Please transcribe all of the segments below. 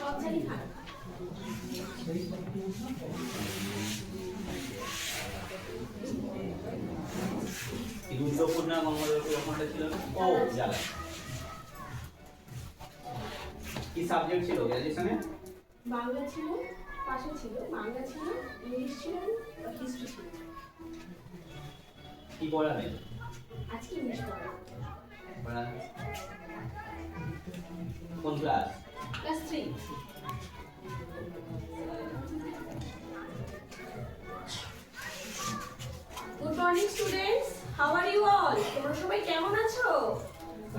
সবজানি খারাপ। রুদ্রপূর্ণা গঙ্গোত্রীটা ছিল না? ও জানা। কি সাবজেক্ট ছিল গ্র্যাজুয়েশনে? বাংলা ছিল, পাশে ছিল বাংলা ছিল, ইংলিশ ছিল, হিস্ট্রি ছিল। কি পড়ালেন? আজকে ইংলিশ পড়ালাম। কোন class? Class 3। Good morning students, how are you all? তোমরা সবাই কেমন আছো?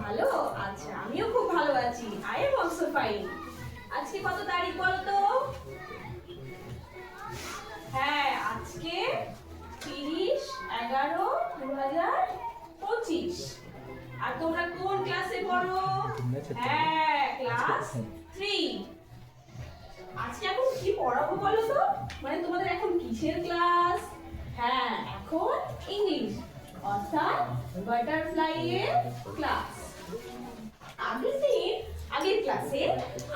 ভালো? আচ্ছা, আমিও খুব ভালো আছি। I am also fine. আজকে কত তারিখ বলো তো? হ্যাঁ, আজকে 30/11/2025। আর তোমরা কোন ক্লাসে পড়ো? হ্যাঁ, ক্লাস 3। আজকে এখন কি পড়াবো বলো তো? মানে তোমাদের এখন কিসের ক্লাস? হ্যাঁ, এখন ইংলিশ, অর্থাৎ বাটারফ্লাই এর ক্লাস। আগের ক্লাসে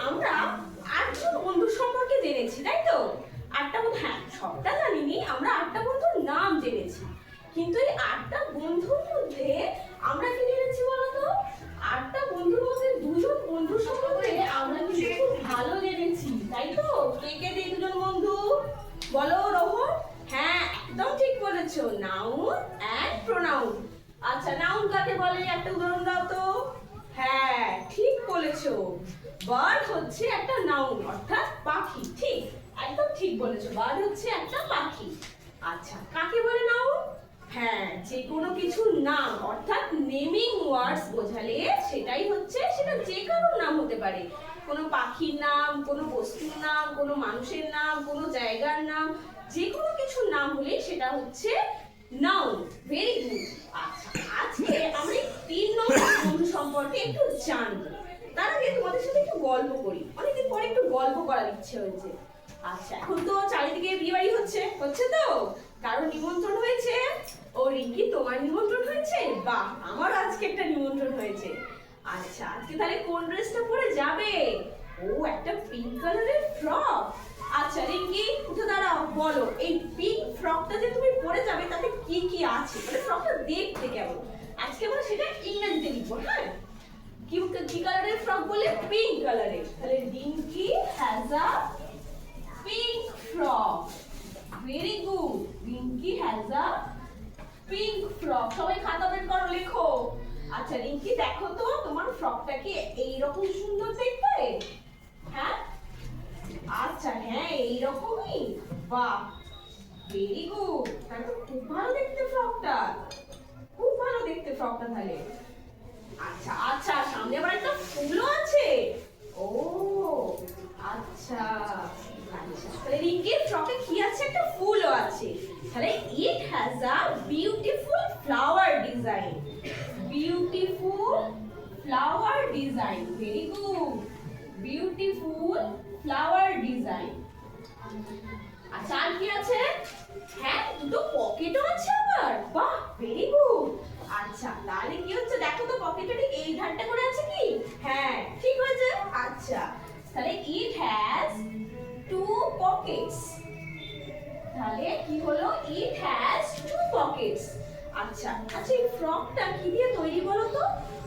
আমরা 8জন বন্ধু সম্পর্কে জেনেছি, তাই তো? 8টা বন্ধু, হ্যাঁ সবটা জানিনি, আমরা 8টা বন্ধুর নাম জেনেছি। কিন্তু এই 8টা বন্ধুর মধ্যে আমরা কি জেনেছি বলো তো? 8টা বন্ধুর মধ্যে 2জন বন্ধু সম্পর্কে আমরা কিন্তু খুব ভালো জেনেছি, তাই তো? কে কে এই 2জন বন্ধু বলো রোহন? হ্যাঁ, একদম ঠিক বলেছো, নাউন এন্ড প্রোনাউন। আচ্ছা, নাউন কাকে বলে একটা উদাহরণ দাও তো। হ্যাঁ, ঠিক বলেছো, বার্ড হচ্ছে একটা নাউন, অর্থাৎ পাখি। ঠিক, একদম ঠিক বলেছো, বার্ড হচ্ছে একটা পাখি। আচ্ছা, কাকে বলে নাউন? হ্যাঁ, যে কোনো কিছুর নাম, অর্থাৎ নেমিং ওয়ার্ডস বোঝালে সেটাই হচ্ছে, সেটা যে কারোর নাম হতে পারে। কোনো পাখির নাম, কোনো বস্তুর নাম, কোনো মানুষের নাম, কোনো জায়গার নাম, যে কোনো কিছুর নাম হলে সেটা হচ্ছে নাউন। Very good. আচ্ছা, আজকে আমরা 3 নম্বর বন্ধু সম্পর্কে একটু জানবো। তার আগে তোমাদের সাথে একটু গল্প করি, অনেকদিন পরে একটু গল্প করার ইচ্ছে হয়েছে। আচ্ছা, এখন তো চারিদিকে বিয়ে বাড়ি হচ্ছে তো? কারো নিমন্ত্রণ হয়েছে? ও রিঙ্কি, তোমার নিমন্ত্রণ হয়েছে? বাহ, আমার আজকে একটা নিমন্ত্রণ হয়েছে। আচ্ছা, আজকে তাহলে কোন ড্রেসটা পরে যাবে? ও, একটা পিঙ্ক কালারের ফ্রক। আচ্ছা রিঙ্কি, উঠে দাঁড়াও, বলো এই পিঙ্ক ফ্রকটা যে তুমি পরে যাবে তাতে কি কি আছে, মানে ফ্রকটা দেখতে কেমন? আজকে আমরা সেটা ইংরেজিতে লিখবো। হ্যাঁ, কি কালারের ফ্রক বলে? পিঙ্ক কালারের। তাহলে Rinki has a pink frock. Very good, Rinki has a pink frock. সবাই খাতা বের করো, লেখো। আচ্ছা রিঙ্কি, দেখো তো তোমার ফ্রকটা কি এইরকম সুন্দর দেখতে? হ্যাঁ, আচ্ছা, হ্যাঁ এইরকমই। বাহ, ভেরি গুড, তাহলে তো খুব ভালো দেখতে ফ্রকটা, খুব ভালো দেখতে ফ্রকটা তাহলে। আচ্ছা আচ্ছা, সামনে আবার একটা ফুলও আছে। ও আচ্ছা আচ্ছা, তাহলে রিঙ্কির ফ্রকে কি আছে? একটা ফুলও আছে। তাহলে it has a beautiful flower design. Beautiful flower design, very good, beautiful flower design. আচ্ছা, আর কি আছে? হ্যাঁ, দুটো পকেটও আছে আবার। বাহ, ভেরি গুড। আচ্ছা, তাহলে কি হচ্ছে দেখো তো, পকেটটা ঠিক এই ধারটা করে আছে কি? হ্যাঁ, ঠিক হয়েছে। আচ্ছা, তাহলে ইট হ্যাজ 2 পকেটস। তাহলে কি হলো? It has 2 Pockets. আচ্ছা আচ্ছা, এই ফ্রকটা কি দিয়ে তৈরি বলো তো?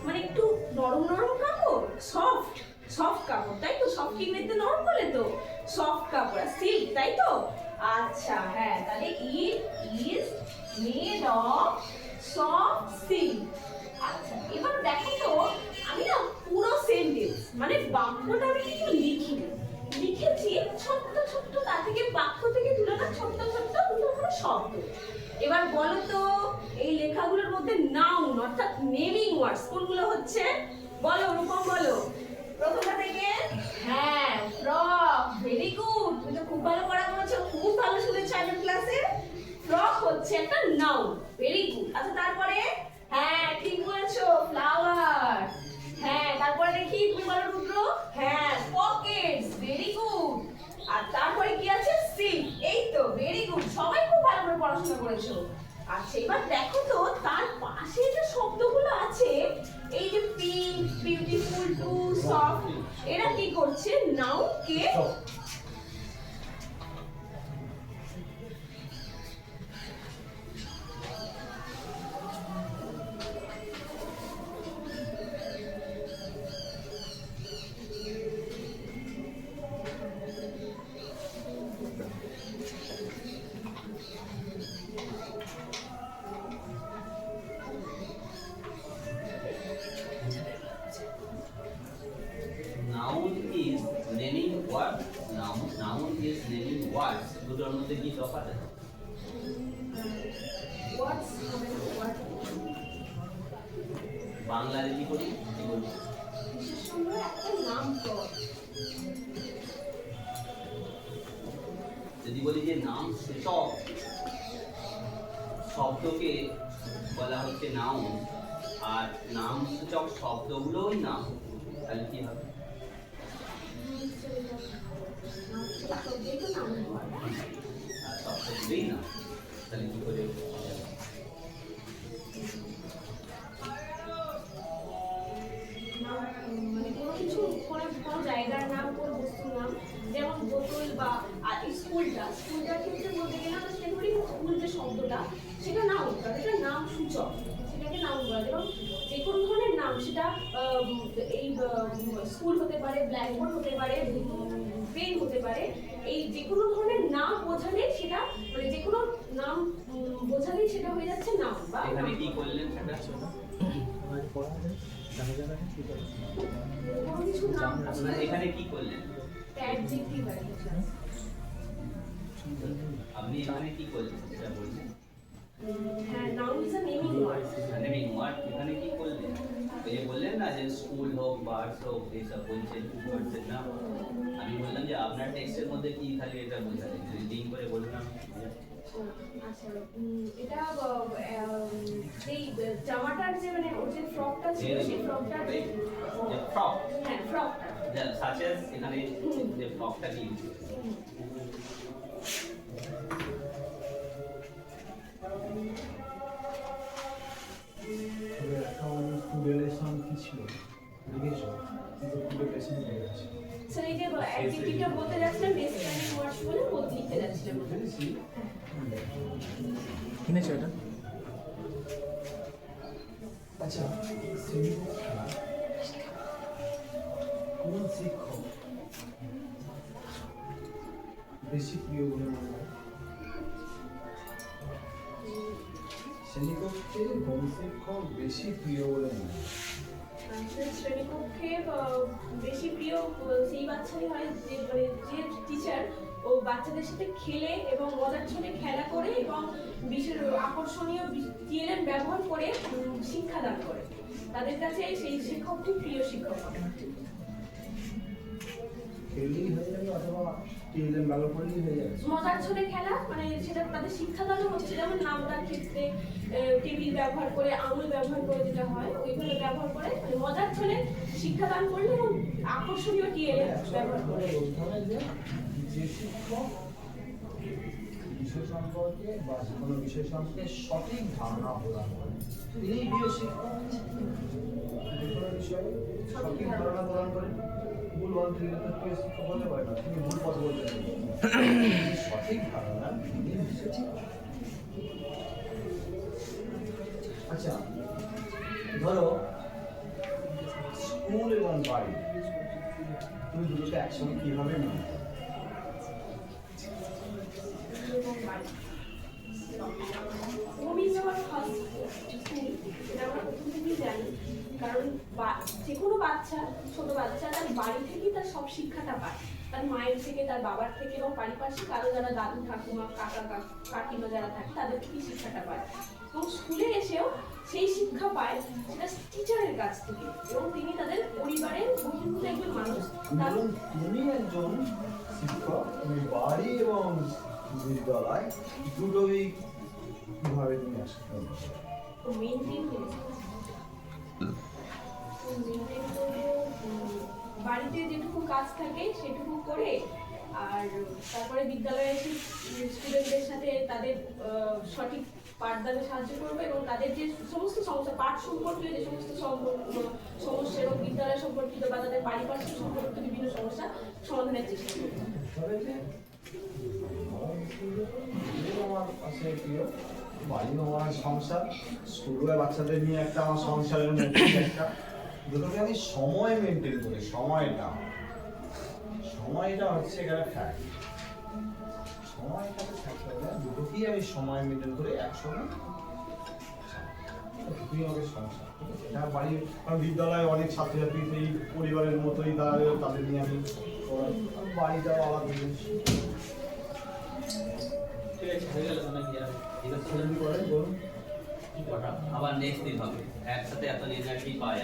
মানে একটু নরম নরম কাপড়, সফট সফট কাপড়, তাই তো? সফট ইংরেজিতে নরম বলে তো, সফট কাপড়, সিল্ক, তাই তো? আচ্ছা হ্যাঁ, তাহলে it is made of soft silk. আচ্ছা, এবার দেখো তো, আমি না পুরো সেন্টেন্স মানে বাক্যটা আমি কিন্তু লিখিনি, লিখেছি ছোট্ট ছোট্ট, তার থেকে বাক্য থেকে তুলে না ছোট্ট ছোট্ট দুটো করে শব্দ। এবার বলো তো, এই লেখাগুলোর মধ্যে নাউন অর্থাৎ নেমিং ওয়ার্ডস কোনগুলো হচ্ছে? বলো রূপম, বলো প্রথমটা থেকে। হ্যাঁ, ফ্রক, ভেরি গুড, তুমি তো খুব ভালো পড়া করেছো, খুব ভালো শুনেছো আগের ক্লাসে। ফ্রক হচ্ছে একটা নাউন, ভেরি গুড। আচ্ছা, তারপরে? হ্যাঁ, ঠিক বলেছো, ফ্লাওয়ার। হ্যাঁ, তারপরে দেখি, তুমি বলো রুদ্র। হ্যাঁ, পকেটস, ভেরি গুড। আর তারপরে কি আছে? সিল্ক। এই তো, ভেরি গুড, সবাই খুব ভালো করে পড়াশোনা করেছো। আচ্ছা, এবার দেখো তো তার পাশে যে শব্দগুলো আছে, এই যে পিঙ্ক, বিউটিফুল, টু, সফট, এরা কি করছে? Noun noun K Noun is naming what? Noun is naming words. দুটোর মধ্যে কি তফাৎ আছে? হোয়াটস হোয়াট বাংলা যদি করি কি বলবো? বিশেষণ একটা নাম পদ যদি বলি যে নাম সূচক শব্দকে বলা হচ্ছে নাউন, আর নাম সূচক শব্দগুলোই নাম, তাহলে কি হবে? আর শব্দগুলোই নাম, তাহলে কি করে? মানে কোনো কিছু কোনো জায়গার নাম কোনো বস্তুর নাম, যেমন বোতল বা স্কুলটার ক্ষেত্রে বলতে গেলে আমরা সেটা করি স্কুল যে শব্দটা সেটা নাম, এটা নাম সূচক, সেটাকে নাম বলা যায়। এবং যে কোনো ধরনের নাম সেটা এই স্কুল হতে পারে, ব্ল্যাকবোর্ড হতে পারে, পেন হতে পারে, এই যে কোনো ধরনের নাম বোঝালে সেটা মানে যে কোনো নাম বোঝালেই সেটা হয়ে যাচ্ছে নাম বা এখানে কি করলেন সেটা? কোনো কিছু নাম আপনারা এখানে কি করলেন? অ্যাডজেক্টিভ আছে। আপনি এখানে কি করলেন সেটা বলছেন? হ্যাঁ, noun is a naming word. Naming word, এখানে কি করলেন? ওই যে বললেন না যে স্কুল হোক, বার্ডস হোক, এইসব বলছেন ওয়ার্ডসের নাম। আমি বললাম যে আপনার টেক্সটের মধ্যে কি খালি এটা বোঝালেন, যদি লিঙ্ক করে বলুন। আচ্ছা, এটা এই জামাটার যে মানে ওর যে ফ্রকটা ছিল সেই ফ্রকটা যে ফ্রক, হ্যাঁ ফ্রকটা সাচ এস এখানে যে ফ্রকটা কি রিলেশন কি ছিল লিখেছো কিন্তু রিলেশন হয়ে গেছে স্যার এই যে অ্যাডজেক্টিভটা বলতে যাচ্ছিলাম ডেসক্রাইবিং ওয়ার্ডস বলে বলতে লিখতে যাচ্ছিলাম। বুঝেছি কিনেছো এটা? আচ্ছা শ্রেণীকক্ষে কোন শিক্ষক বেশি প্রিয় বলে মনে হয়? শ্রেণীকক্ষে কোন শিক্ষক বেশি প্রিয় বলে মনে হয়? শ্রেণীকক্ষে বেশি প্রিয় সেই বাচ্চাই হয় যে মানে যে টিচার ও বাচ্চাদের সাথে খেলে এবং মজার ছলে খেলা করে এবং বিশেষ আকর্ষণীয় টিএলএম ব্যবহার করে শিক্ষাদান করে, তাদের কাছে সেই শিক্ষকটি প্রিয় শিক্ষক হয়। খেললেই হয়ে যাবে অথবা টিএলএম ব্যবহার করলেই হয়ে যাবে? মজার ছলে খেলা মানে সেটা তাদের শিক্ষাদানও হচ্ছে, যেমন নামটার ক্ষেত্রে টেবিল ব্যবহার করে, আঙুল ব্যবহার করে যেটা হয় ওইগুলো ব্যবহার করে মানে মজার ছলে শিক্ষাদান করলে এবং আকর্ষণীয় টিএলএম ব্যবহার করে। বলতে হবে যে শিক্ষক বিষয় সম্পর্কে বা কোনো বিষয় সম্পর্কে সঠিক ধারণা প্রদান করে তিনি প্রিয় শিক্ষক। যে কোনো বিষয়ে সঠিক ধারণা প্রদান করেন, ভুল বলতে গেলে তো প্রিয় শিক্ষক হতে পারে না, তিনি ভুল পথ বলতে পারেন। সঠিক ধারণা তিনি হচ্ছে শিক্ষক। আচ্ছা ধরো স্কুল এবং বাড়ি, তুমি দুটোকে একসঙ্গে কিভাবে নাও? Home is our first school, এটা আমরা প্রথম থেকেই জানি, কারণ যে কোনো বাচ্চা, ছোট বাচ্চা তার বাড়ি থেকেই তার সব শিক্ষাটা পায়, তার মায়ের থেকে, তার বাবার থেকে এবং পারিপার্শ্বিক আরও যারা দাদু ঠাকুমা কাকা কাকিমা যারা থাকে তাদের থেকেই শিক্ষাটা পায়। এবং স্কুলে এসেও সেই শিক্ষা পায় সেটা টিচারের কাছ থেকে, এবং তিনি তাদের পরিবারের বহির্ভূত একজন মানুষ। ধরুন তুমি একজন শিক্ষক, তুমি বাড়ি এবং বিদ্যালয় দুটোই কিভাবে তুমি একসাথে মেনটেন করবো, বাড়িতে যেটুকু কাজ থাকে সেটুকু করে, আর তারপরে বিদ্যালয়ে এসে স্টুডেন্টদের সাথে তাদের সঠিক পাঠদানে সাহায্য করবো এবং তাদের যে সমস্ত সমস্যা পাঠ সম্পর্কিত যে সমস্ত সমস্যা এবং বিদ্যালয় সম্পর্কিত বা তাদের পারিপার্শ্বিক সম্পর্কিত বিভিন্ন সমস্যা সমাধানের চেষ্টা করবো। তবে যে আমার কাছে প্রিয় বাড়ি আমার সংসার, স্কুলের বাচ্চাদের নিয়ে একটা আমার সংসারের মধ্যে একটা দুটোকে আমি সময় মেনটেন করি। সময়টা হচ্ছে এখানে ফ্যাক্ট। সময়টাকে থাকতে হবে, দুটোকেই আমি সময় মেনটেন করে একসঙ্গে দুটোই আমাকে সংসার। ঠিক আছে, এটা বাড়ির কারণ বিদ্যালয়ে অনেক ছাত্রছাত্রী সেই পরিবারের মতোই তাদের নিয়ে আমি পড়াই। আর বাড়িটাও আলাদা জিনিস। ঠিক আছে, হয়ে গেল তোমার কি আর ঠিক আছে কি করেন বলুন? আবার নেক্সট দিন হবে একসাথে এত এনার্জি পাওয়া যায়।